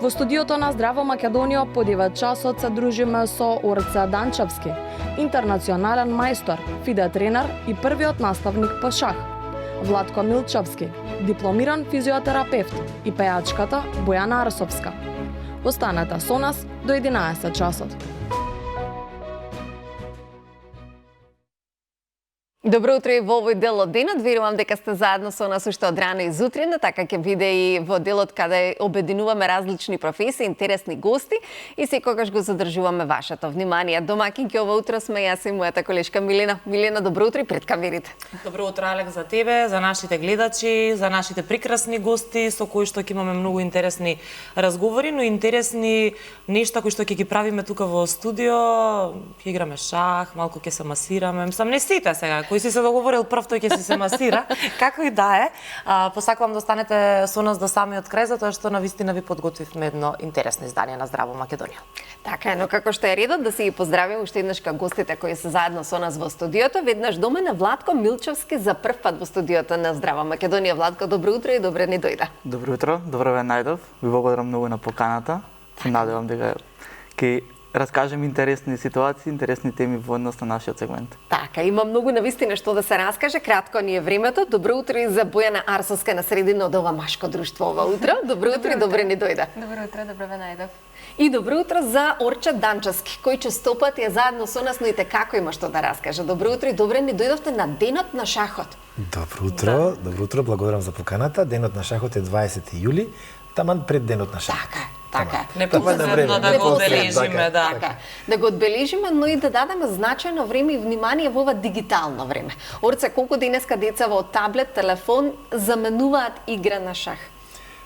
Во студиото на Здраво Македонија по 9 часот се дружиме со Орце Данчевски, интернационален мајстор, фиде тренер и првиот наставник по шах. Владко Милчевски, дипломиран физиотерапевт и пејачката Бојана Арсовска. Останете со нас до 11 часот. Добро утро и во овој дел од денот. Верувам дека сте заедно со нас уште од рано изутрина, така ќе биде и во делот каде обединуваме различни професии, интересни гости и секогаш го задржуваме вашето внимание. Домакинки ова утро сме јас и мојата колешка Милена. Милена, добро утро и пред камерите. Добро утро, Алек, за тебе, за нашите гледачи, за нашите прекрасни гости со кои што ќе имаме многу интересни разговори, но интересни нешта кои што ќе ги правиме тука во студио. Ќе играме шах, малку ќе се масираме. Мислам, не сите сега, кој си се договорил прв, тој ќе си се масира. Како и да е, посакувам да останете со нас до самиот крај, затоа што навистина ви подготвивме едно интересно издание на Здраво Македонија. Така е, но како што е редот да си ги поздравим уште еднаш гостите кои се заедно со нас во студиото, веднаш дома на Владко Милчевски за прв пат во студиото на Здраво Македонија. Владко, добро утро и добре ни дојде. Добро утро, добро ве најдов. Ви благодарам многу на поканата. Се надевам дека ќе раскажем интересни ситуации, интересни теми во однос на нашиот сегмент. Така, има многу навистина што да се раскаже, кратко ни е времето. Добро утро и за Бојана Арсовска на средина од ова машко друштво ова утро. Добро утро и добре ни дојде. Добро утро, добро ве најдов. И добро утро за Орче Данчевски, кој честопат е заедно со нас, но и како има што да раскаже. Добро утро и добре ни дојдовте на денот на шахот. Добро утро, добро утро, благодарам за поканата. Денот на шахот е 20 јули, таман пред денот на шахот. Така е. Непосредно да го одбележиме, да. Така, да го одбележиме, но и да дадеме значајно време и внимание во ова дигитално време. Орце, колку денеска деца во таблет, телефон заменуваат игра на шах?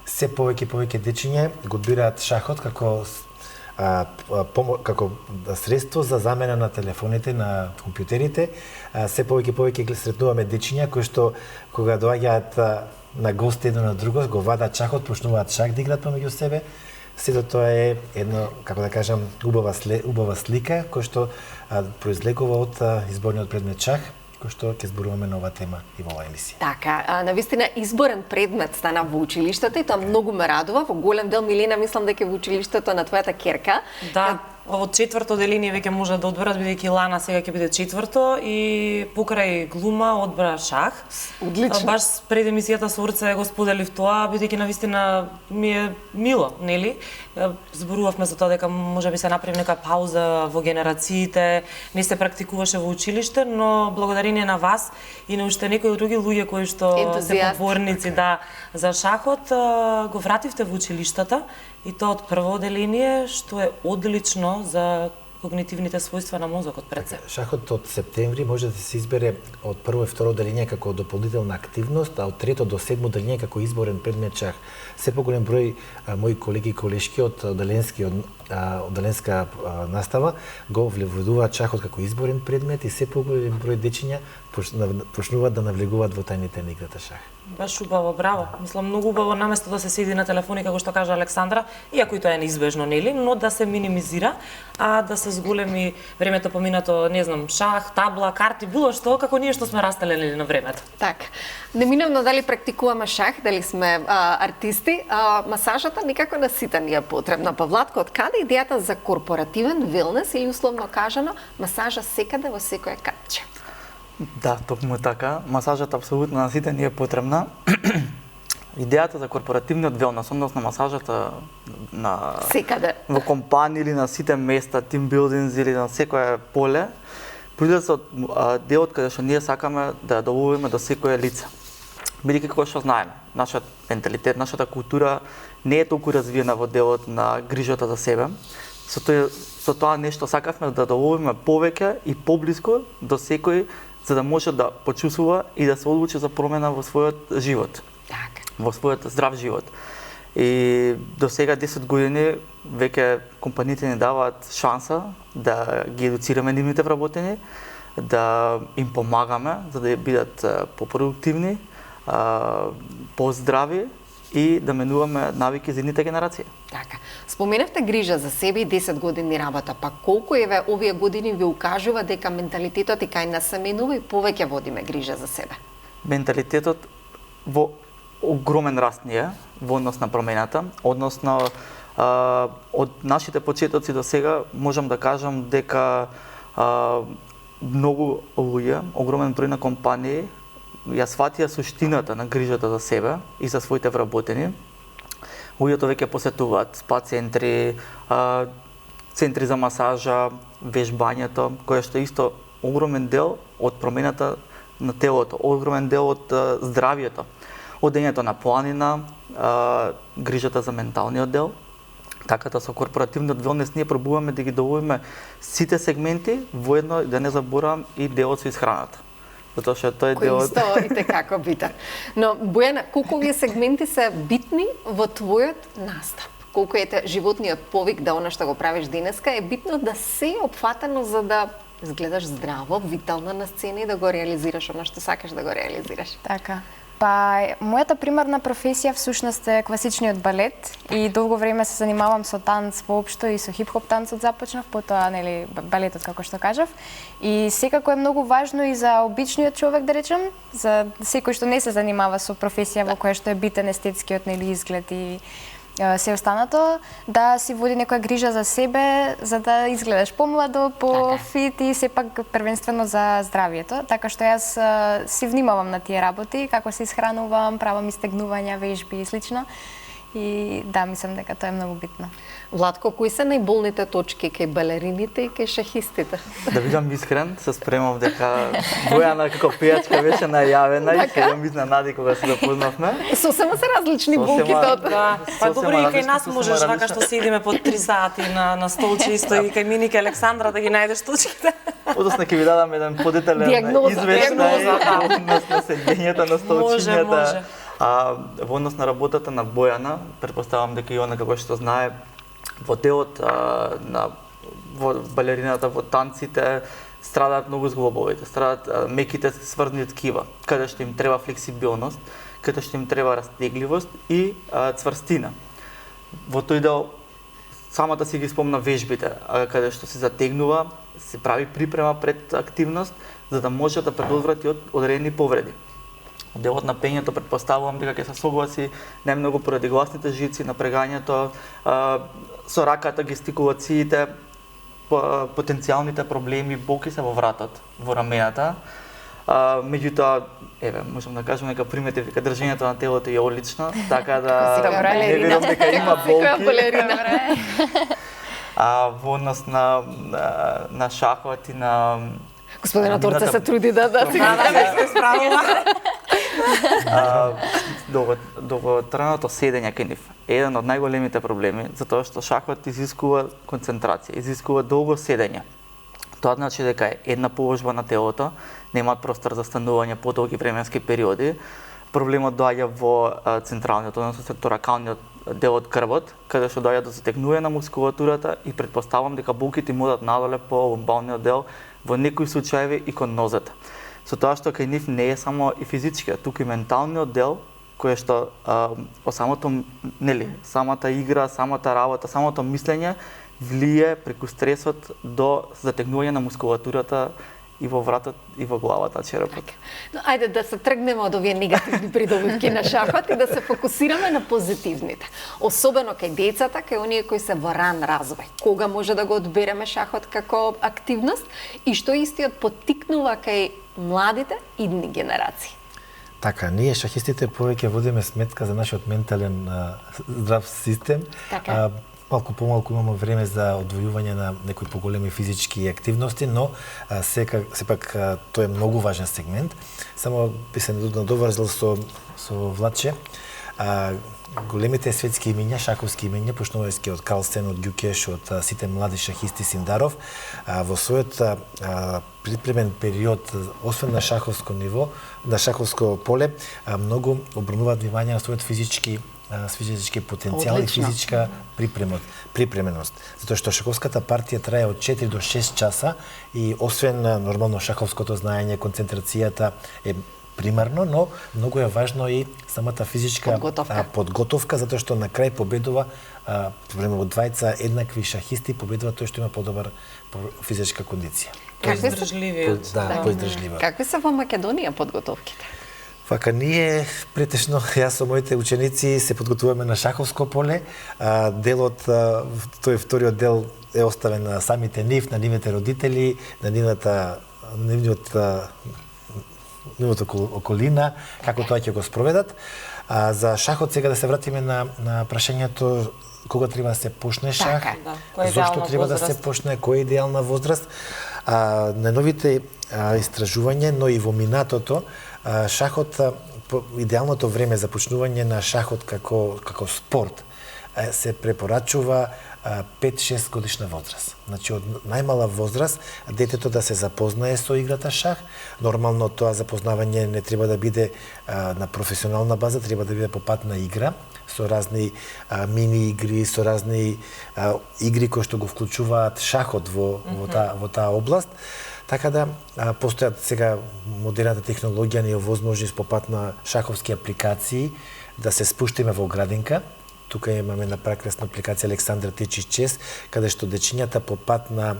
Се повеќе дечиња го одбираат шахот како средство за замена на телефоните, на компјутерите. Се повеќе сретнуваме дечиња кои што кога доаѓаат на гости едно на друго, го вадат шахот, почнуваат шах да играат помеѓу себе. Сето тоа е едно, како да кажам, убава слика кој што произлегува од изборниот предмет шах, кој што ќе зборуваме на оваа тема и во оваа емисија. Така, навистина изборен предмет стана во училиштето и тоа многу ме радува. Во голем дел, Милена, мислам дека во училиштето на твојата керка. Да. Ово четврто деление веќе може да одберат, бидејќи Лана сега ќе биде четврто и покрај глума одбра шах. Одлично. Баш пред емисијата со Орце го споделив тоа, бидејќи навистина ми е мило, нели? Зборувавме за тоа дека можеби се направи нека пауза во генерациите, не се практикуваше во училиште, но благодарение на вас и на уште некои други луѓе кои што се подборници за шахот, го вративте во училиштата. И тоа од прво деление, што е одлично за когнитивните својства на мозокот пред се. Шахот од септември може да се избере од прво и второ деление како дополнителна активност, а од трето до седмо деление како изборен предмет шах. Се поголем број мои колеги и колешки од оделенска настава го введуваат шахот како изборен предмет и се поголем број дечиња почнуваат да навлегуваат во тајните на играта шах. Баш убаво, браво. Мислам, многу убаво наместо да се седи на телефони, како што кажа Александра, иако и тоа е неизбежно, нели, но да се минимизира, а да се зголеми времето поминато, не знам, шах, табла, карти, било што, како ние што сме растелени на времето. Така. Неминавно дали практикуваме шах, дали сме артисти, масажата никако на сите ни е потребна. Па Владко, од каде идејата за корпоративен велнес или условно кажано, масажа секаде во секое капче? Да, токму така. Масажата апсолутно на сите ни е потребна. Идејата за корпоративниот велнес, односно масажата на секаде во компании или на сите места, тимбилдинг или на секое поле, произлезе од делот каде што ние сакаме да ја доловиме до секое лице. Бидејќи како што знаеме, нашиот менталитет, нашата култура не е толку развиена во делот на грижата за себе. Со тоа нешто сакавме да доловиме повеќе и поблиску до секој, за да може да почувствува и да се одлучи за промена во својот живот. Так. Во својот здрав живот. И до сега 10 години веќе компаниите ни даваат шанса да ги едуцираме нивните вработени, да им помагаме за да бидат попродуктивни, поздрави и да менуваме навики за идните генерации. Така. Споменавте грижа за себе и 10 години работа, па колку овие години ви укажува дека менталитетот и кај нас се менува и повеќе водиме грижа за себе? Менталитетот во огромен раст ни е во однос на промената, односно Од нашите почетоци до сега можам да кажам дека многу луѓе, огромен број на компании ја сватија суштината на грижата за себе и за своите вработени. Луѓето веќе посетуваат спа центри, центри за масажа, вежбањето, кое што е исто огромен дел од промената на телото, огромен дел од здравието. Одењето на планина, грижата за менталниот дел. Така да со корпоративниот велнес ние пробуваме да ги добавиме сите сегменти воедно и да не заборавам и делот со исхраната. Затоа што тој Кој делот исто и текако битен. Но, Бојана, колку овие сегменти се битни во твојот настап? Колку е животниот повик да она што го правиш денеска е битно да се опфатено за да изгледаш здраво, витална на сцена и да го реализираш она што сакаш да го реализираш. Така. Па, мојата примарна професија всушност е класичниот балет и долго време се занимавам со танц воопшто и со хип-хоп танцот започнав, потоа нели балетот како што кажав. И секако е многу важно и за обичниот човек да речем, за секој што не се занимава со професија во која што е битен естетскиот нели изглед и се останато, да си води некоја грижа за себе, за да изгледаш помладо, по-фит и сепак првенствено за здравието. Така што јас си внимавам на тие работи, како се исхранувам, правам истегнувања, вежби и слично. И да, мислам дека тоа е многу битно. Владко, кои се најболните точки кај балерините и кај шахистите? Да бидам искрен, се спремав дека Бојана како пејачка беше најавена и се ме изненади кога се запознавме. Сосема се различни болките од... Да, па Сосема добро и кај различно, нас сосема можеш така различно. што седиме по 3 сати на столче исто и кај Миника Александра да ги најдеш точките. Односно ќе ви дадам еден подетелен Диагноза, извештај да. во однос на седењето на столчињата. Може. Во однос на работата на Бојана, претпоставам дека и она како што знае, во делот во балерината, во танците, страдаат многу зглобовите, страдаат меките сврзни ткива, каде што им треба флексибилност, каде што им треба растегливост и цврстина. Во тој дел самата си ги спомна вежбите, каде што се затегнува, се прави припрема пред активност, за да може да предотврати од одредени повреди. Делот на пењето претпоставувам дека ќе се согласи најмногу поради гласните жици, напрегањето, со раката, гестикулациите, потенцијалните проблеми, болки се во вратот, во рамената. Меѓутоа, можам да кажам дека приметив дека држењето на телото е одлично, така да не верувам дека има болки. Во однос на шахот и на Господина Торца се труди да се справува. Долготрајното седење кај нив е еден од најголемите проблеми, затоа што шахот изискува концентрација, изискува долго седење. Тоа значи дека е една положба на телото, немаат простор за станување подолги временски периоди. Проблемот доаѓа во централниот, односно секторакалниот дел од крвот, каде што доаѓа до затегнување на мускулатурата и претпоставам дека болките им одат надоле по ломбалниот дел, во некои случаеви и кон нозата. Со тоа што кај нив не е само и физичкиот, туку и менталниот дел, кој што самата игра, самата работа, самото мислење влие преку стресот до затегнување на мускулатурата и во вратот и во главата, черепот. Но ајде да се тргнеме од овие негативни придобивки на шахот и да се фокусираме на позитивните. Особено кај децата, кај оние кои се во ран развој. Кога може да го одбереме шахот како активност и што истиот поттикнува кај младите идни генерации? Така, ние шахистите повеќе водиме сметка за нашиот ментален здрав систем. Така. Малку помалку имаме време за одвојување на некои поголеми физички активности, но сепак тоа е многу важен сегмент. Само би се надоврзал со Владче. Големите светски имиња, шаховски имиња, почнувајќи од Карлсен, од Ѓукеш, од сите млади шахисти Синдаров, во својот припремен период, освен на шаховско ниво, на шаховско поле, многу обрнуваат внимание на својот физички потенцијал и физичка припременост. Затоа што шаховската партија трае од 4 до 6 часа и освен нормално шаховското знаење, концентрацијата е примарно, но многу е важно и самата физичка подготовка, затоа што на крај победува примерно двајца еднакви шахисти, победува тој што има подобар физичка кондиција. Поиздржливиот. Да, поиздржливиот. Какви се во Македонија подготовките? Вака, ние претешно, јас со моите ученици се подготвуваме на шаховско поле. Делот, тој вториот дел е оставен на самите нив, на нивните родители, на нивната околина, како тоа ќе го спроведат. За шахот сега да се вратиме на прашањето кога треба да се почне шах, зошто треба да се почне, која е идеална возраст. На новите истражувања, но и во минатото, шахот, идеалното време за почнување на шахот како спорт се препорачува 5-6 годишна возраст. Значи, од најмала возраст, детето да се запознае со играта шах. Нормално тоа запознавање не треба да биде на професионална база, треба да биде по пат на игра, со разни мини игри, со разни игри кои што го вклучуваат шахот во таа област. Така да, постојат сега модерната технологија ни овозможни по пат на шаховски апликации да се спуштиме во градинка. Тука имаме на прекрасна апликација Александра Течи Чес, каде што дечињата по пат на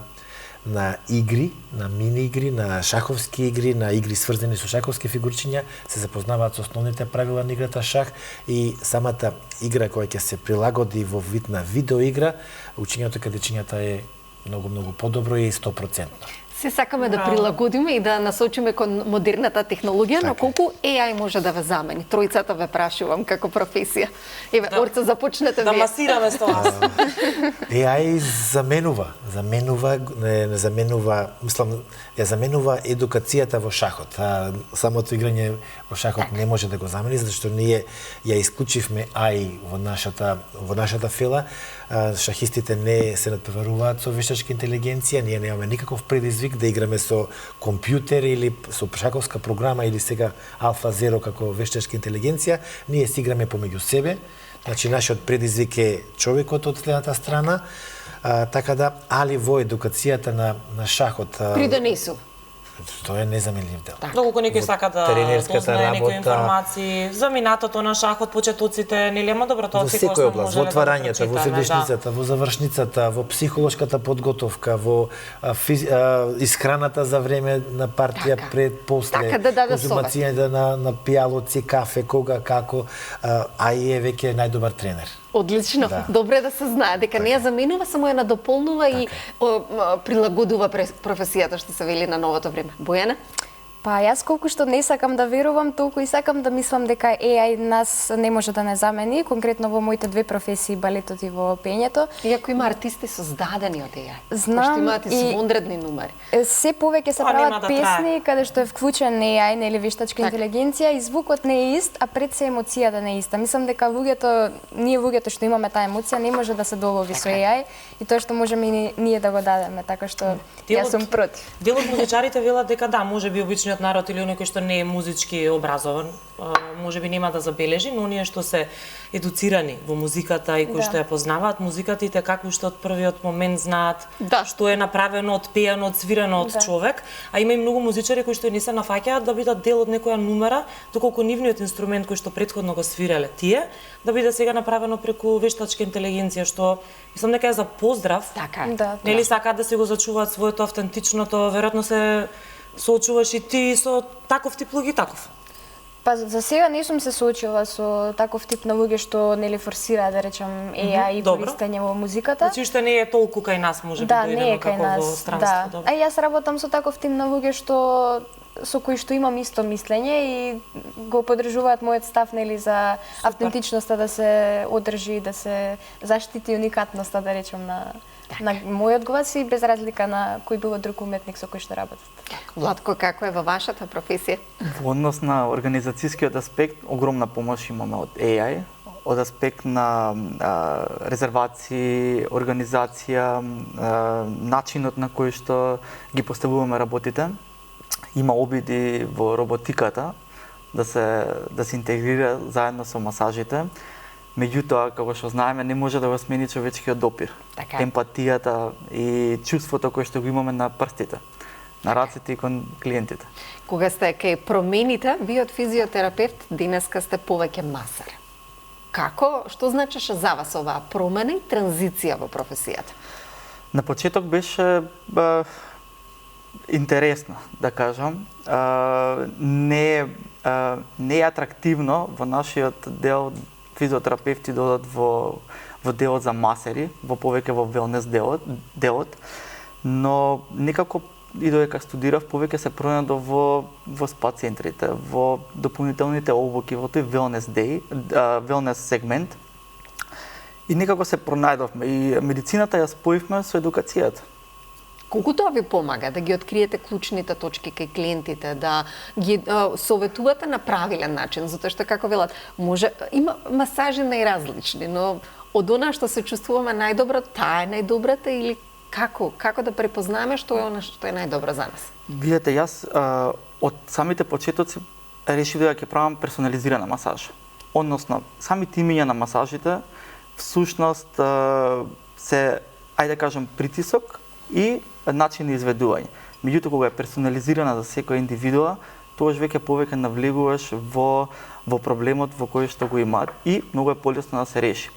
игри, на мини игри, на шаховски игри, на игри сврзани со шаховски фигурчиња, се запознаваат со основните правила на играта шах и самата игра која ќе се прилагоди во вид на видеоигра, учењето каде дечињата е многу подобро и 100%. Се сакаме да прилагодиме и да насочиме кон модерната технологија, но колку AI може да ве замени? Тројцата ве прашувам како професија. Еве, Орца, започнете вие. Да масираме со вас. AI заменува едукацијата во шахот. Самото играње во шахот не може да го замени, зашто ние ја исклучивме AI во нашата фела. Шахистите не се надпреваруваат со вештачка интелигенција, ние немаме никаков предизвик да играме со компјутер или со шаховска програма или сега Алфа Зеро како вештачка интелигенција, ние си играме помеѓу себе. Значи, нашиот предизвик е човекот од следната страна, така да, али во едукацијата на шахот... Придонесува. Тоа е незаменлив дел. Доколку некој сака да дознае некои информации за минатото на шахот, почетоците, нели, ама добро, тоа секој секој област, во отварањето, во седишницата, во завршницата, во психолошката подготовка, во исхраната за време на партија пред, после, конзумацијата на пијалоци, кафе, кога, како, AI е веќе најдобар тренер. Одлично. Да. Добре да се знае дека не ја заменува, само ја надополнува и прилагодува професијата, што се вели на новото време. Бојана? Па јас колку што не сакам да верувам, толку и сакам да мислам дека AI нас не може да не замени, конкретно во моите две професии, балетот и во пењето. Иако има артисти создадени од AI. Знам, што имаат и извонредни номери. Се повеќе се прават песни каде што е вклучен AI, нели, вештачка интелигенција, и звукот не е ист, а пред се емоцијата не е иста. Мислам дека ние луѓето што имаме таа емоција не може да се долови со AI и тоа што можеме ние да го дадеме, така што јас сум против. Дел од музичарите велат дека да, можеби обичниот народ или оној кој што не е музички образован, можеби нема да забележи, но оние што се едуцирани во музиката и кои што ја познаваат музиката и како што од првиот момент знаат што е направено, отпеано, отсвирено од човек, а има и многу музичари кои што не се нафаќаат да бидат дел од некоја номера, доколку нивниот инструмент кој што претходно го свиреле тие, да биде сега направено преку вештачка интелигенција, што мислам дека е за поздрав. Така. Нели сакаат да се го зачуваат своето автентичното, веројатно се соочуваш и ти со таков тип луѓе таков? Па за сега не сум се соочила со таков тип на луѓе што нели форсираат, да речам, AI и користење во музиката. Значи уште не е толку кај нас, може би дојдено како во странство. Да, јас работам со таков тип на луѓе со кои што имам исто мислење и го поддржуваат мојот став, нели, за автентичноста да се одржи, да се заштити уникатноста, да речем, на мојот глас и без разлика на кој било друг уметник со кој што работат. Владко, како е во вашата професија? Во однос на организацијскиот аспект, огромна помош имаме од AI, од аспект на резервации, организација, начинот на кој што ги поставуваме работите. Има обиди во роботиката да се интегрира заедно со масажите. Меѓутоа, како што знаеме, не може да го смени човечкиот допир. Така. Емпатијата и чувството кое што го имаме на прстите, на рацете и кон клиентите. Кога сте кај промените, вие од физиотерапевт, денеска сте повеќе масар. Како, што значеше за вас оваа промена и транзиција во професијата? На почеток беше интересно, да кажам. Не не е атрактивно во нашиот дел физиотерапевти додат во делот за масери, во повеќе во велнес делот, но некако и додека студирав, повеќе се пронајдов во спа центрите, во дополнителните обуки, во тој велнес сегмент. И некако се пронајдовме и медицината ја споивме со едукацијата. Колку тоа ви помага да ги откриете клучните точки кај клиентите, да ги советувате на правилен начин, затоа што како велат, има масажи најразлични, но од она што се чувствуваме најдобро, таа е најдобрата или како да препознаеме што е она што е најдобро за нас? Видете, јас од самите почетоци решив да ќе правам персонализирана масажа. Односно, самите имиња на масажите всушност се, ајде да кажам, притисок и начин на изведување. Меѓутоа, кога е персонализирана за секоја индивидуа, тогаш веќе повеќе навлегуваш во проблемот во кој што го имаат и многу е полесно да се реши.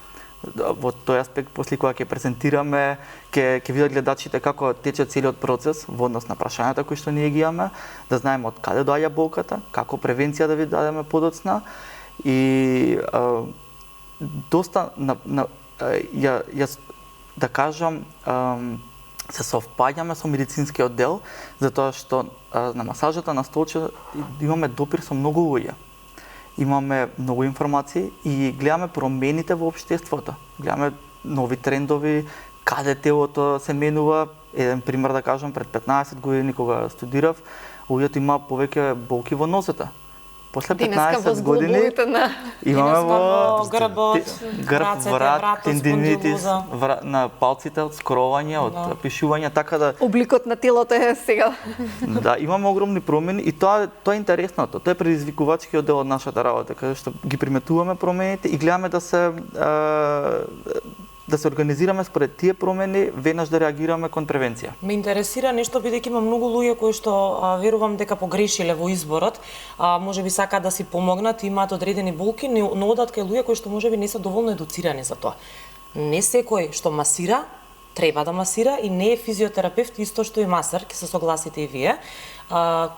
Во тој аспект, после кога ќе презентираме, ќе видат гледачите како тече целиот процес во однос на прашањата кои што ние ги имаме, да знаеме од каде доаѓа болката, како превенција да ви дадеме подоцна и доста да кажам се совпаѓаме со медицинскиот дел, затоа што на масажата на столче имаме допир со многу луѓе. Имаме многу информации и гледаме промените во општеството. Гледаме нови трендови, каде телото се менува. Еден пример да кажам, пред 15 години кога студирав, луѓето има повеќе болки во нозете. После 15 години имаме во грб, врат, тендинитис, на палците од скровање, од пишување, така да обликот на телото е сега. Да, имаме огромни промени и тоа е интересното. Тоа е предизвикувачкиот дел од нашата работа, каде што ги приметуваме промените и гледаме да се организираме според тие промени, веднаш да реагираме кон превенција. Ме интересира нешто, бидејќи има многу луѓе кои што верувам дека погрешиле во изборот, можеби сакаат да си помогнат, имаат одредени болки, но одат кај луѓе кои што можеби не се доволно едуцирани за тоа. Не секој што масира треба да масира и не е физиотерапевт исто што и масер, ќе се согласите и вие.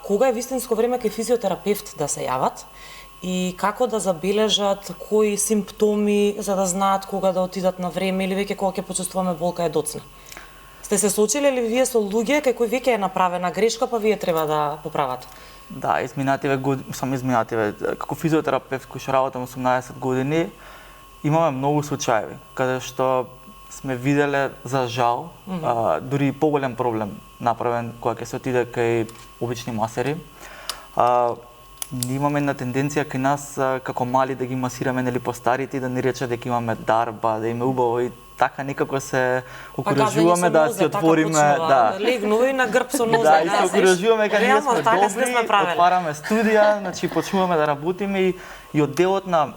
Кога е вистинско време кај физиотерапевт да се јават? И како да забележат кои симптоми за да знаат кога да отидат на време или веќе кога ќе почувствуваме болка е доцна. Сте се соочиле ли вие со луѓе кај кои веќе е направена грешка, па вие треба да поправат? Да, изминативе како физиотерапевт кој што работам 18 години, имаме многу случаи каде што сме виделе за жал, дури и поголем проблем направен кога ќе се отиде кај обични масери. Имаме една тенденција кај нас како мали да ги масираме нели постарите и да ни речат дека имаме дарба, да им е убаво и така некако се окуражуваме да се отвориме, да. Легнува и на грб со нозе. Да, и се окуражуваме дека ние сме добри, отвараме студија, значи почнуваме да работиме и од делот на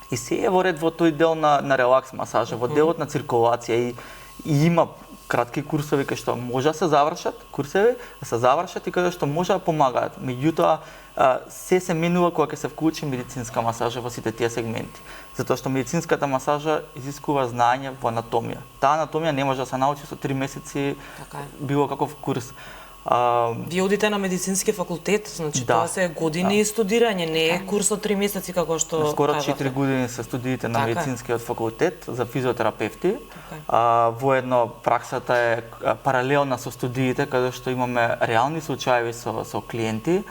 и се е во ред во тој дел на релакс масажа, во делот на циркулација и има кратки курсови кај што може да се завршат, и каде што може да помагаат. Меѓутоа се менува кога ќе се вклучи медицинска масажа во сите тие сегменти. Затоа што медицинската масажа изискува знаење во анатомија. Таа анатомија не може да се научи со 3 месеци било каков курс. Вие одите на медицински факултет, значи тоа се години студирање, не е курс од 3 месеци како што скоро 4 години се студиите на медицинскиот факултет за физиотерапевти. Воедно праксата е паралелна со студиите каде што имаме реални случаи со клиенти.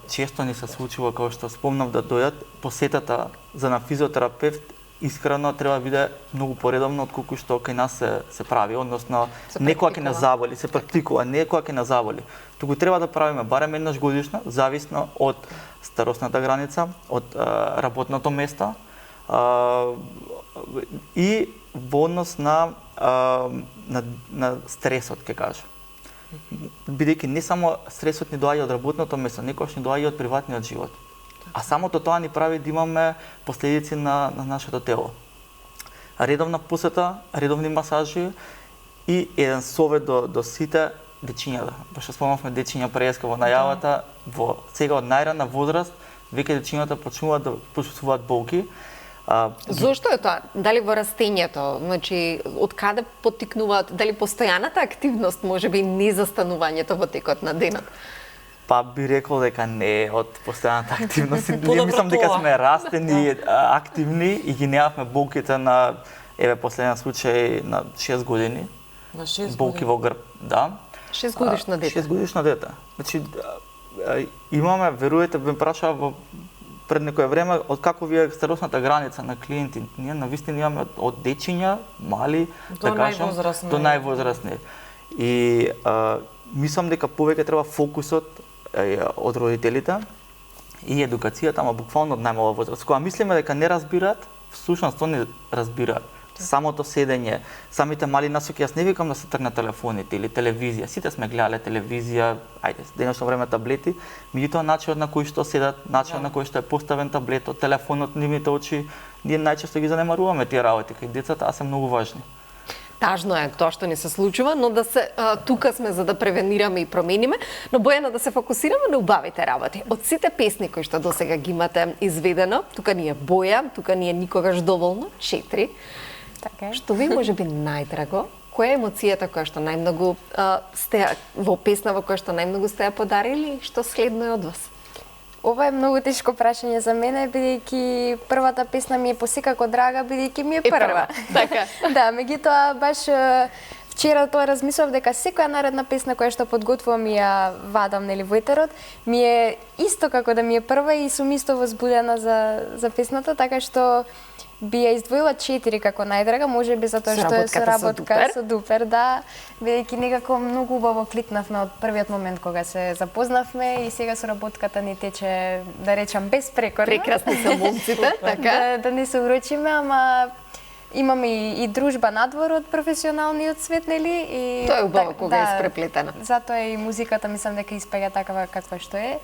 Често ни се случува, како што спомнав, да дојдат посетата за на физиотерапевт искрено треба да биде многу поредовно отколку што кај нас се прави, односно некоја ќе не заболи, се практикува, некоја ќе не заболи. Туку треба да правиме барем еднаш годишно, зависно од старосната граница, од работното место и во однос на стресот, ќе кажам. Бидејќи не само стресот ни доаѓа од работното место, некогаш ни доаѓа од приватниот живот. А самото тоа ни прави да имаме последици на нашето тело. Редовна посета, редовни масажи и еден совет до сите дечињата. Пошто спомнавме дечиња преска во најавата, сега од најрана возраст веќе дечињата почнуваат да почувствуваат болки. Зошто е тоа? Дали во растењето? Значи, од каде поттикнуваат? Дали постојаната активност, можеби не застанувањето во текот на денот? Па би рекол дека не е од постојаната активност. Ние Подобро мислам дека тоа. сме растени, активни и ги немавме болките на последен случај на 6 години. На 6 Болки години. во грб, да. 6 годишно дете. 6 годишно дете. Значи имаме, верувате, ме прашаа пред некое време од како ви е старосната граница на клиенти. Ние навистина имаме од дечиња, мали, До највозрастни. до највозрастни. И мислам дека повеќе треба фокусот од родителите и едукацијата, ама буквално од најмала возраст. Кога мислиме дека не разбираат, всушност они разбираат. Самото седење, самите мали насоки, јас не викам да се тргнат телефоните или телевизија. Сите сме гледале телевизија, ајде, денешно време таблети, меѓутоа начинот на кој што седат, начинот на кој што е поставен таблетот, телефонот, нивните очи, ние најчесто ги занемаруваме тие работи, кај децата, а се многу важни. Тажно е тоа што ни се случува, но да се тука сме за да превенираме и промениме, но Бојана да се фокусираме на убавите работи. Од сите песни кои што досега ги имате изведено, тука ни е Боја, тука ни е Никогаш доволно, 4. Така е. Што ви може би најдраго? Која е емоцијата која што најмногу сте во песна во која што најмногу сте ја подарили? Што следно е од вас? Ова е многу тешко прашање за мене, бидејќи првата песна ми е посекако драга, бидејќи ми е прва. Така. Да, меѓутоа баш вчера тоа размислав дека секоја наредна песна која што подготвувам и ја вадам нели во етерот, ми е исто како да ми е прва и сум исто возбудена за песната, така што би ја издвоила 4 како најдрага, можеби затоа што е соработка со Дупер, да, бидејќи некако многу убаво кликнавме од првиот момент кога се запознавме и сега соработката ни тече, да речам, безпрекорно. Прекрасни се момците, така. Да не се урочиме, ама имаме и дружба надвор од професионалниот свет, нели? И Тоа е убаво кога е испреплетена. Затоа и музиката мислам дека испега такава каква што е.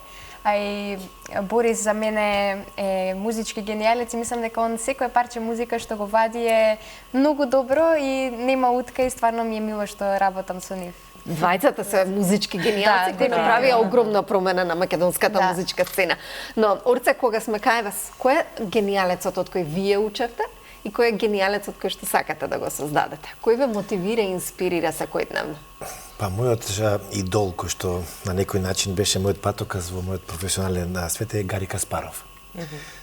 А и Борис за мене е музички гениалец и мислам дека он секое парче музика што го вади е многу добро и нема утка и стварно ми е мило што работам со нив. Двајцата се музички гениалци кои направија огромна промена на македонската музичка сцена. Но Орце, кога сме кај вас, кој е гениалецот од кој вие учевте и кој е гениалецот кој што сакате да го создадете? Кој ве мотивира и инспирира секојдневно? Па мојот идол кој што на некој начин беше мојот патоказ во мојот професионален свет е Гари Каспаров.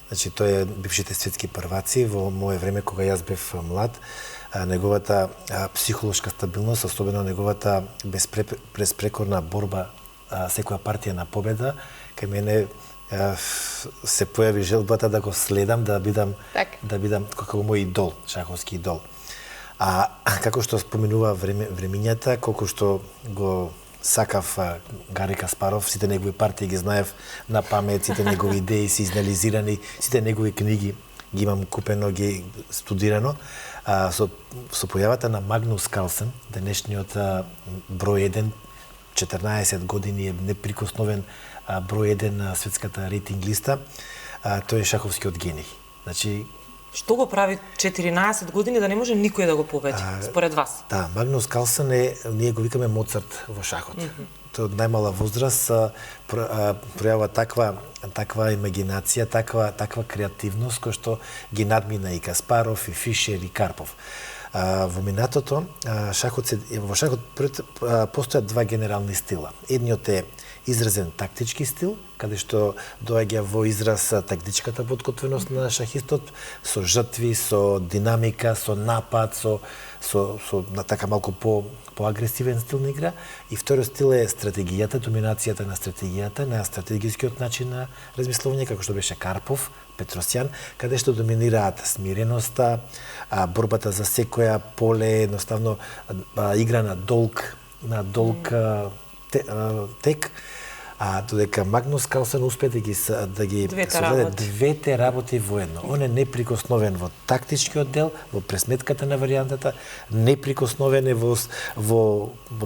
Значи тој е бившите светски прваци во мое време кога јас бев млад. Неговата психолошка стабилност, особено неговата безпрекорна борба, секоја партија на победа, кај мене се појави желбата да го следам, да бидам како мој идол, шаховски идол. А како што споменува времињата, колку што го сакав Гари Каспаров, сите негови партии ги знаев на памет, сите негови идеи се изанализирани, сите негови книги ги имам купено, ги студирано. Со појавата на Магнус Карлсен, денешниот број 1, 14 години е неприкосновен број 1 на светската рейтинг листа, тој е шаховскиот гений. Значи, Што го прави 14 години да не може никој да го победи, според вас? Да, Магнус Карлсен е, ние го викаме Моцарт во шахот. Тој од најмала возраст пројава таква имагинација, таква креативност кој што ги надмина и Каспаров, и Фишер, и Карпов. Во минатото, во шахот постојат два генерални стила. Едниот е изразен тактички стил, каде што доаѓа во израз тактичката подготвеност на шахистот, со жртви, со динамика, со напад, со така малку поагресивен стил на игра. И вториот стил е стратегијата, доминацијата на стратегијата, на стратегискиот начин на размислување, како што беше Карпов, Петросјан, каде што доминираат смиреноста, борбата за секоја поле, едноставно игра на долг тек, додека Магнус Карлсен успе да ги соведе двете работи во едно. Он е неприкосновен во тактичкиот дел, во пресметката на варијантата, неприкосновен е во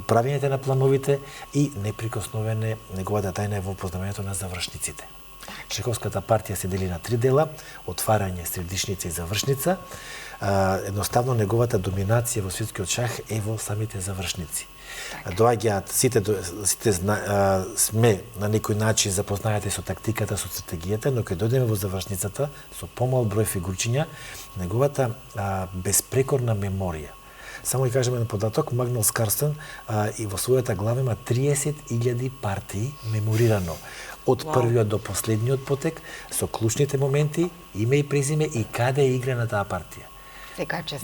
правењето на плановите и неприкосновен е неговата тајна е во познавањето на завршниците. Шаховската партија се дели на 3 дела: отварање, средишница и завршница. Едноставно неговата доминација во светскиот шах е во самите завршници. Доаѓаат сите сме на некој начин запознаати со тактиката, со стратегијата, но кога дојдеме во завршницата со помал број фигурчиња, неговата безпрекорна меморија, Само ќе кажем еден податок, Магнус Карстен и во својата глава има 30.000 партии меморирано. Од првиот до последниот потек, со клучните моменти, име и презиме и каде е играна таа партија.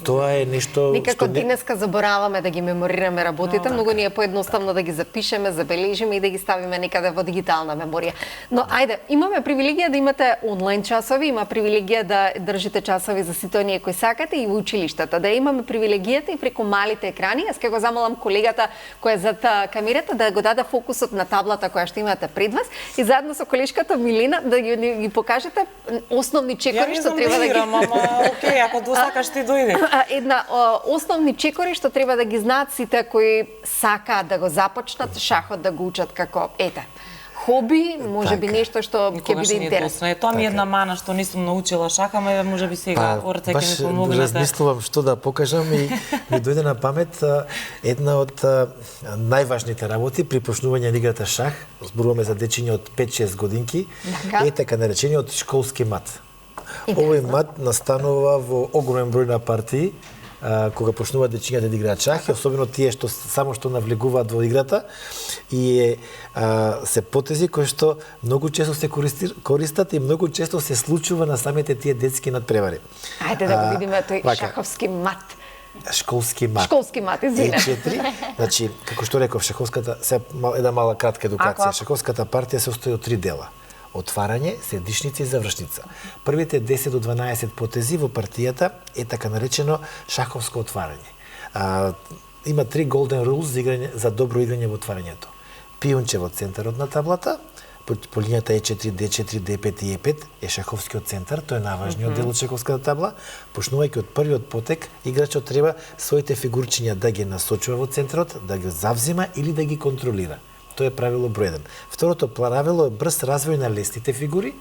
Тоа е нешто Никако денеска забораваме да ги меморираме работите, многу ни е поедноставно да ги запишеме, забележиме и да ги ставиме некаде во дигитална меморија. Но ајде, имаме привилегија да имате онлайн часови, има привилегија да држите часови за сите оние кои сакате и во училиштата, да имаме привилегијата и преку малите екрани. Јас ќе го замолам колегата која е зад камерата да го даде фокусот на таблата која што имате пред вас и заедно со колешката Милина да ги покажете основни чекори што треба да ги окей, ако досакаш ти дојде. Една основни чекори што треба да ги знаат сите кои сакаат да го започнат шахот да го учат како хоби, може би нешто што ќе биде интересно. Тоа ми е една мана што не сум научила шах, ама може би сега Орце ќе ми помогнете. Баш размислувам што да покажам и ми дојде на памет една од најважните работи при почнување на играта шах. Зборуваме за дечиња од 5-6 годинки, е така наречениот школски мат. Овој мат настанува во огромен број на партии, кога почнуваат дечињата да играат шах, и особено тие што само што навлегуваат во играта, и се потези кои што многу често се користат и многу често се случува на самите тие детски надпревари. Ајде да го видиме тој шаховски мат. Школски мат. Школски мат, извине. Е4, значи, како што реков, шаховската, една мала кратка едукација. Шаховската партија се состои од 3 дела. Отварање, средишница и завршница. Првите 10 до 12 потези во партијата е така наречено шаховско отварање. Има 3 golden rules за добро играње во отварањето. Пионче во центарот на таблата, по линијата E4, D4, D5 и E5 е шаховскиот центар, тој е најважниот дел од шаховската табла. Почнувајќи од првиот потек, играчот треба своите фигурчиња да ги насочува во центарот, да ги завзима или да ги контролира. Тоа е правило број 1. Второто правило е брз развој на лесните фигури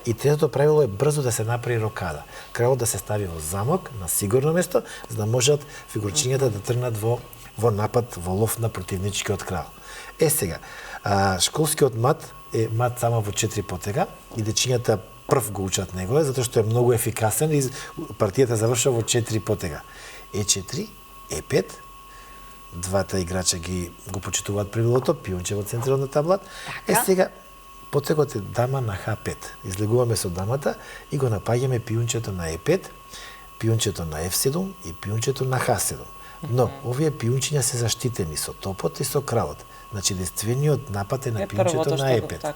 и третото правило е брзо да се направи рокада. Кралот да се стави во замок на сигурно место, за да можат фигурчињата да тргнат во напад, во лов на противничкиот крал. Сега, школскиот мат е мат само во 4 потега и дечињата прв го учат него, затоа што е многу ефикасен и партијата завршува во 4 потега. E4, E5, двата играча го почитуваат правилото, пионче во центарот на таблат. Сега потегот е дама на H5. Излегуваме со дамата и го напаѓаме пиончето на E5, пиончето на F7 и пиончето на H7. Но овие пиончиња се заштитени со топот и со кралот. Значи единствениот напад е на пиончето на E5.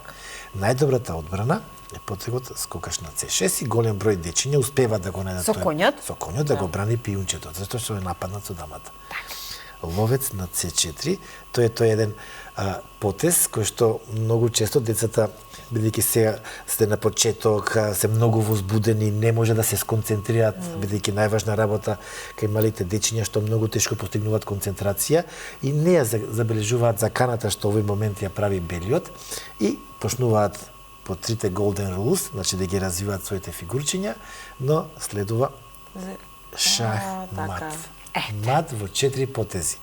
Најдобрата одбрана е потегот скокаш на C6 и голем број дечиња успева да го најдат со коњот да го брани пиончето, затоа што е нападнат со дамата. Ловец на C4, тој е еден потез кој што многу често децата, бидејќи сега сте на почеток, се многу возбудени, не може да се сконцентрираат, бидејќи најважна работа кај малите дечиња што многу тешко постигнуваат концентрација и не ја забележуваат заканата што овој момент ја прави белиот и почнуваат по 3 golden rules, значи да ги развиваат своите фигурчиња, но следува шах мат. Мат во 4 потези.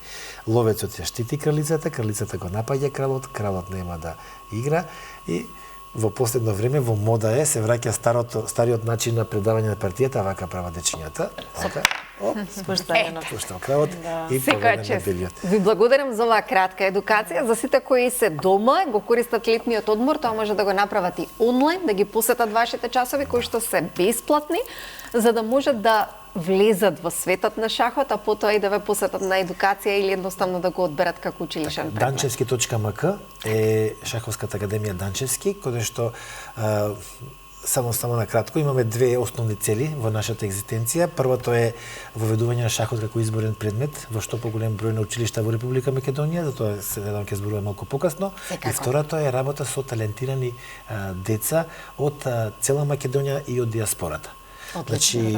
Ловецот ја штити кралицата, кралицата го напаѓа кралот, кралот нема да игра и во последно време во мода се враќа стариот начин на предавање на партијата, вака права дечињата. Спуштање кралот и поведење на белиот. Ви благодарам за оваа кратка едукација. За сите кои се дома, го користат летниот одмор, тоа може да го направат и онлайн, да ги посетат вашите часови кои што се бесплатни, за да можат да влезат во светот на шахот, а потоа и да ве посетат на едукација или едноставно да го одберат како училишен предмет. Данчевски.мк е Шаховската академија Данчевски, каде што само на кратко имаме 2 основни цели во нашата екзистенција. Првото е воведување на шахот како изборен предмет во што поголем број на училишта во Република Македонија, затоа се надевам ќе зборувам малку покасно. И второто е работа со талентирани деца од цела Македонија и од диаспората. Значи,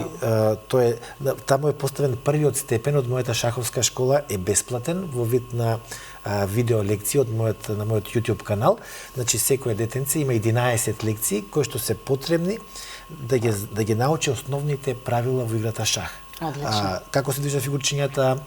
таму е поставен првиот степен од мојата шаховска школа, е бесплатен во вид на видео лекции на мојот YouTube канал. Значи, секој детенце има 11 лекции кои што се потребни да ги научи основните правила во играта шах. Одлично. Како се движат фигурчињата,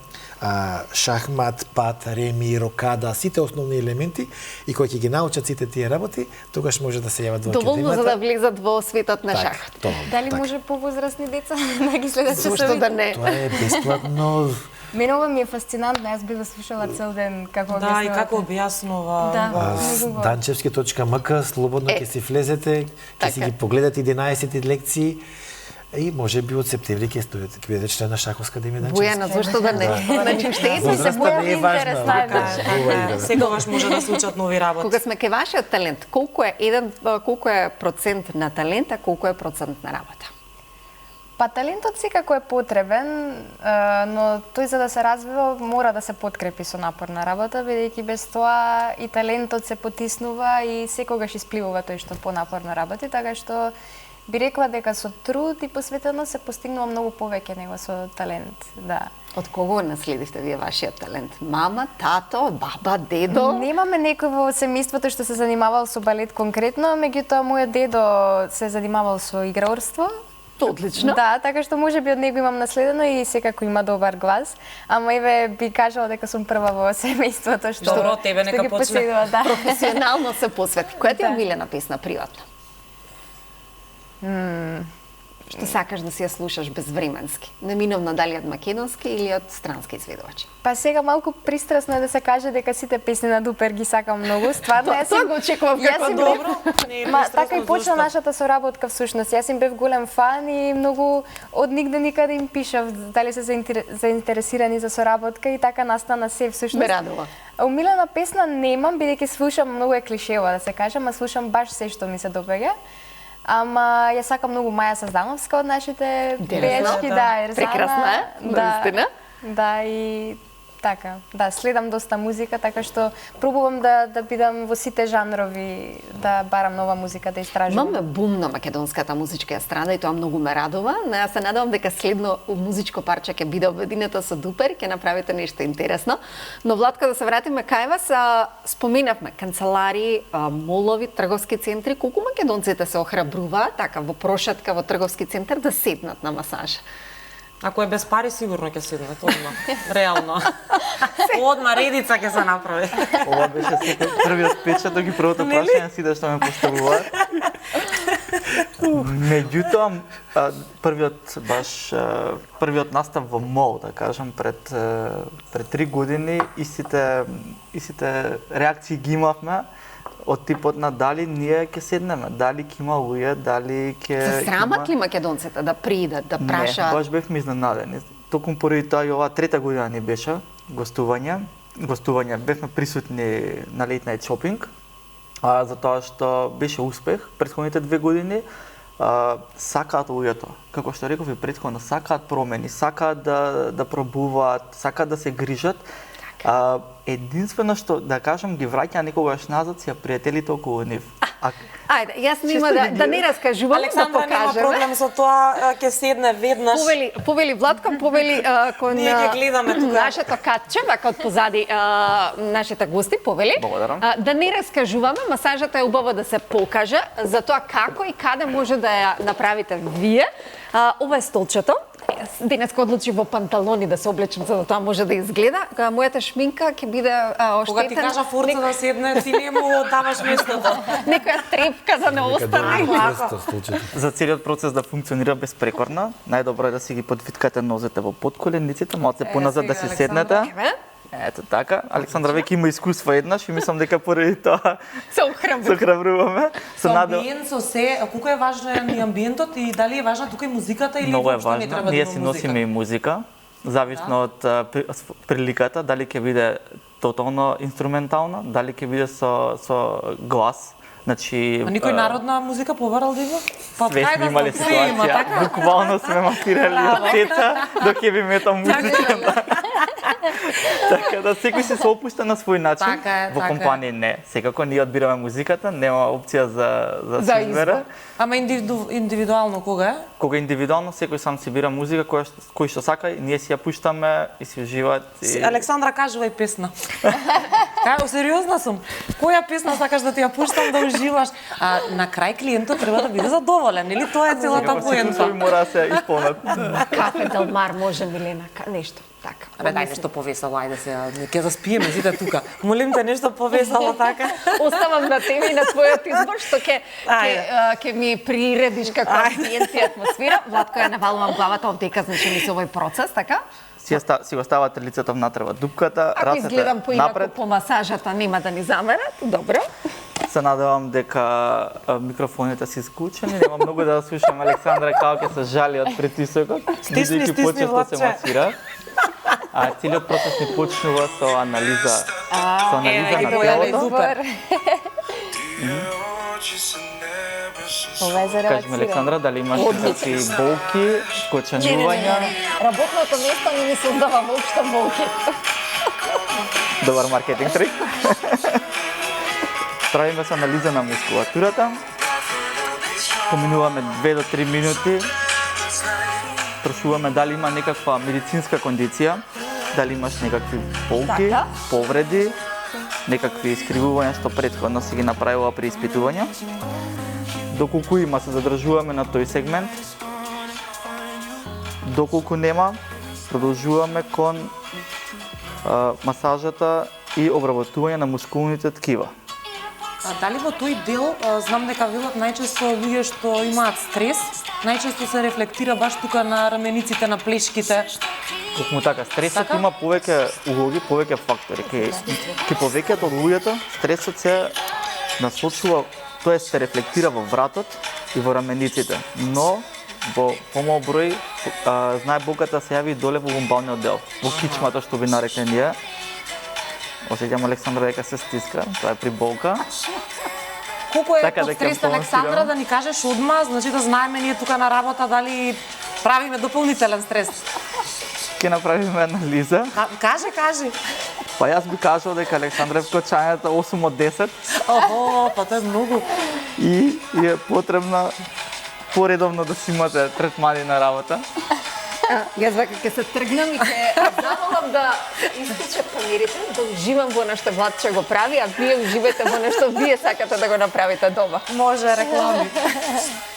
шахмат, пат, реми, рокада, сите основни елементи и кои ќе ги научат сите тие работи, тогаш може да се јават во Доволно академијата. за да влезат во светот на Така, шахот. тоа, Дали така. може повозрастни деца да ги следат Зошто часовите? да не? Тоа е бесплатно. Мене ова ми е фасцинантно, јас бив слушала цел ден како Да, и објаснувате. како објаснува. Да. С Данчевски.мк, слободно ќе си влезете, ќе си така. ги погледате 11 лекции и може би од септември ќе бидете член на Шаховска академија Данчевски. Бојана, зошто да не? Значи, уште едно се Возраста не е важна. интересна е, да. Ова игра. Секогаш може да се учат нови работи. Кога сме ке вашиот талент, колку е процент на талент, а колку е процент на работа? Па талентот секако е потребен, но тој за да се развива мора да се подкрепи со напорна работа, бидејќи без тоа и талентот се потиснува и секогаш испливува тој што понапорно работи, така што би рекла дека со труд и посветеност се постигнува многу повеќе него со талент, да. Од кого наследивте вие вашиот талент? Мама, тато, баба, дедо? Немаме некој во семејството што се занимавал со балет конкретно, меѓутоа мојот дедо се занимавал со играорство. Одлично. Да, така што може би од него имам наследено и секако има добар глас. Ама еве би кажала дека сум прва во семејството што Добро, тебе што нека ги почне. поседува, да. Професионално се посвети. Која ти е Да. омилена песна приватно? Што сакаш да си ја слушаш безвременски? Неминовно дали од македонски или од странски изведувачи? Па сега малку пристрасно е да се каже дека сите песни на Дупер ги сакам многу. Стварно, Тоа го очекував јас како им Добро, не е Ма пристрасно, така и почна зошто? нашата соработка всушност. Јас им бев голем фан и многу од нигде никаде им пишав дали се заинтересирани за соработка и така настана се всушност. Ме радува. Омилена песна немам, бидејќи слушам многу е клишева да се каже, ама слушам баш се што ми се допаѓа. Ама ја сакам многу Маја Саздановска од нашите Интересно. пеешки, Да. да, Ерзана. Прекрасна е, наистина. Да, и така. Да, следам доста музика, така што пробувам да бидам во сите жанрови, да барам нова музика, да истражувам. Имаме бум на македонската музичка страна и тоа многу ме радува. Но јас се надевам дека следно музичко парче ќе биде обединето со Дупер, ќе направите нешто интересно. Но Владко, да се вратиме кај вас, споменавме канцелари, молови, трговски центри, колку македонците се охрабруваат така во прошетка во трговски центар да седнат на масажа? Ако е без пари, сигурно ќе седнат, одма. Реално. Одма редица ќе се направи. Ова беше првиот печат, ги првото прашање сите што ме поставуваат. Меѓутоа, првиот настав во мол, да кажам, пред 3 години, истите реакции ги имавме од типот на дали ние ќе седнеме, дали ќе има луѓе, дали ќе... Се срамат ли македонците да придат, да прашаат? Не, баш бевме изненадени. Токму поради тоа и оваа трета година ни беше гостување. Бевме присутни на Late Night Shopping, затоа што беше успех претходните 2 години. Сакаат луѓето, како што реков и претходно, сакаат промени, сакаат да пробуваат, сакаат да се грижат. Единствено што, да кажам, ги враќа некогаш назад си пријателите околу нив. Ајде, јас нема да не раскажувам, да Александра нема покажеме. проблем со тоа, ќе седне веднаш. Повели Владко, повели кон Ние ги гледаме тука. нашето катче, вака од позади нашите гости, повели. Благодарам. Да не раскажуваме, масажата е убаво да се покаже, за тоа како и каде може да ја направите вие. Ова е столчето. Денеска одлучи во панталони да се облечам за да тоа може да изгледа. Мојата шминка ќе биде оштетена. Кога ти кажа Форца да седне, ти не му даваш местото. Некоја трепка за не остане. За целиот процес да функционира безпрекорно, најдобро е да си ги подвиткате нозете во подколениците, малце поназад да си седнете. Ето така. Александра веќе има искуство еднаш и мислам дека поради тоа Се охрабрувам. се охрабруваме. Со амбиент, со се, колку е важен и амбиентот и дали е важна тука и музиката или Многу е воопшто не важно. треба да Ние има си музика? носиме и музика, зависно од приликата, дали ќе биде тотално инструментална, дали ќе биде со глас. Значи, А никој народна музика побарал да има? Па све кај сме да имали знам, све има, ситуација, така? буквално сме мапирали од деца до heavy metal музика. Така да секој се опушта на свој начин. Така е, Во така е. компанија не. Секако ние одбираме музиката, нема опција за За избора. Ама индивидуално кога е? Кога индивидуално секој сам си бира музика кој што сака и ние си ја пуштаме и си уживаат. Александра, кажувај песна. Сериозна сум. Која песна сакаш да ти ја пуштам да уживаш? А на крај клиентот треба да биде задоволен, или тоа е целата Секако сите услови поента? мора да се исполнат. Кафе Дел Мар може, Милена, нешто. Така. Абе, дај нешто повесало, ајде сега, ќе заспиеме сите тука. Молим те нешто повесало така. Оставам на тебе и на твојот избор, што Ајде. ќе ми приредиш како амбиент и атмосфера. Владко, ја навалувам главата овдека, значи ми се овој процес, така? Си го ставате лицето внатре во дупката, Ако рацете изгледам поинаку напред. по масажата, нема да ни замерат. Добро. Се надевам дека микрофоните се исклучени, нема многу да слушам Александра како ќе се жали од притисокот, Стисни, бидејќи стисни, почесто Владче. се масира. А целиот процес ни почнува со анализа, со анализа ги на појави телото. супер. Ова е за Кажи ми, релаксирање. Александра, дали имаш некакви болки, скоченувања? Работното место не ми создава воопшто болки. Добар маркетинг трик. Правиме се анализа на мускулатурата. Поминуваме 2 до 3 минути. Прошуваме дали има некаква медицинска кондиција, дали имаш некакви болки, Така. повреди, некакви искривувања што претходно си ги направила при испитување. Доколку има, се задржуваме на тој сегмент. Доколку нема, продолжуваме кон масажата и обработување на мускулните ткива. Дали во тој дел, знам дека велат најчесто луѓе што имаат стрес, најчесто се рефлектира баш тука на рамениците, на плешките. Токму така, стресот Така? има повеќе улоги, повеќе фактори. Ке повеќето од луѓето стресот се насочува, тоа се рефлектира во вратот и во рамениците, но во помал број знае болката се јави и доле во лумбалниот дел, во кичмата што би нарекне ние. Осеќам Александра дека се стиска, тоа е при болка. Колку е Така под дека стрес ја Александра, балансирам. да ни кажеш одма, значи да знаеме ние тука на работа дали правиме дополнителен стрес. Ќе направиме анализа. Кажи. Па јас би кажал дека Александра е вкочањата 8 од 10 Охо, па тоа е многу. и е потребна поредовно да си имате третмани на работа. Јас вака ќе се тргнам и ќе замолам да истече помирите, да уживам во нешто Владче го прави, а вие уживате во нешто вие сакате да го направите дома. Може реклами.